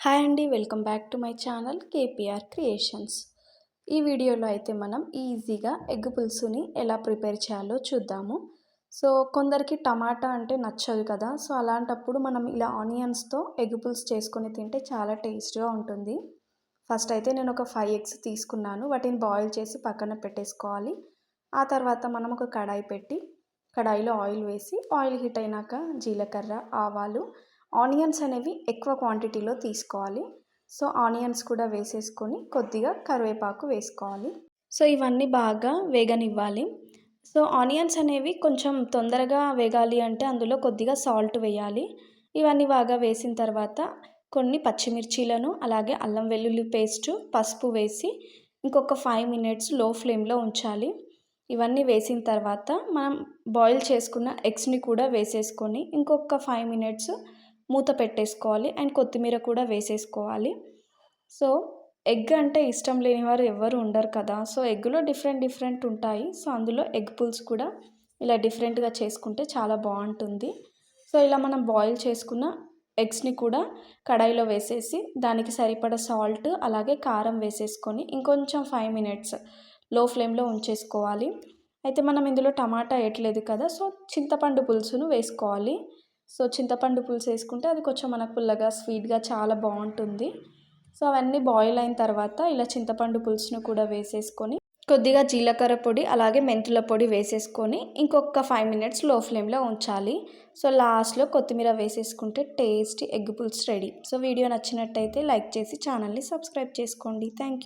Hi అండి, welcome back to my channel KPR creations. ఈ వీడియోలో అయితే మనం ఈజీగా ఎగ్ పులుసుని ఎలా ప్రిపేర్ చేయాలో చూద్దాము. సో కొందరికి టమాటా అంటే నచ్చదు కదా, సో అలాంటప్పుడు మనం ఇలా ఆనియన్స్తో ఎగ్ పులుసు చేసుకొని తింటే చాలా టేస్ట్గా ఉంటుంది. ఫస్ట్ అయితే నేను ఒక 5 ఎగ్స్ తీసుకున్నాను. వాటిని బాయిల్ చేసి పక్కన పెట్టేసుకోవాలి. ఆ తర్వాత మనం ఒక కడాయి పెట్టి కడాయిలో ఆయిల్ వేసి ఆయిల్ హీట్ అయినాక జీలకర్ర, ఆవాలు, ఆనియన్స్ అనేవి ఎక్కువ క్వాంటిటీలో తీసుకోవాలి. సో ఆనియన్స్ కూడా వేసేసుకొని కొద్దిగా కరివేపాకు వేసుకోవాలి. సో ఇవన్నీ బాగా వేగనివ్వాలి. సో ఆనియన్స్ అనేవి కొంచెం తొందరగా వేగాలి అంటే అందులో కొద్దిగా సాల్ట్ వేయాలి. ఇవన్నీ బాగా వేసిన తర్వాత కొన్ని పచ్చిమిర్చీలను, అలాగే అల్లం వెల్లుల్లి పేస్టు, పసుపు వేసి ఇంకొక 5 మినిట్స్ లో ఫ్లేమ్లో ఉంచాలి. ఇవన్నీ వేసిన తర్వాత మనం బాయిల్ చేసుకున్న ఎగ్స్ని కూడా వేసేసుకొని ఇంకొక 5 మినిట్స్ మూత పెట్టేసుకోవాలి. అండ్ కొత్తిమీర కూడా వేసేసుకోవాలి. సో ఎగ్ అంటే ఇష్టం లేని వారు ఎవరు ఉండరు కదా, సో ఎగ్గులో డిఫరెంట్ ఉంటాయి. సో అందులో ఎగ్ పులుసు కూడా ఇలా డిఫరెంట్గా చేసుకుంటే చాలా బాగుంటుంది. సో ఇలా మనం బాయిల్ చేసుకున్న ఎగ్స్ని కూడా కడాయిలో వేసేసి దానికి సరిపడా సాల్ట్ అలాగే కారం వేసేసుకొని ఇంకొంచెం 5 మినిట్స్ లో ఫ్లేమ్లో ఉంచేసుకోవాలి. అయితే మనం ఇందులో టమాటా వేయట్లేదు కదా, సో చింతపండు పులుసును వేసుకోవాలి. సో చింతపండు పులుసు వేసుకుంటే అది కొంచెం మనకు పుల్లగా స్వీట్గా చాలా బాగుంటుంది. సో అవన్నీ బాయిల్ అయిన తర్వాత ఇలా చింతపండు పులుసును కూడా వేసేసుకొని కొద్దిగా జీలకర్ర పొడి అలాగే మెంతుల పొడి వేసేసుకొని ఇంకొక 5 మినిట్స్ లో ఫ్లేమ్లో ఉంచాలి. సో లాస్ట్లో కొత్తిమీర వేసేసుకుంటే టేస్టీ ఎగ్ పులుసు రెడీ. సో వీడియో నచ్చినట్టయితే లైక్ చేసి ఛానల్ని సబ్స్క్రైబ్ చేసుకోండి. Thank you.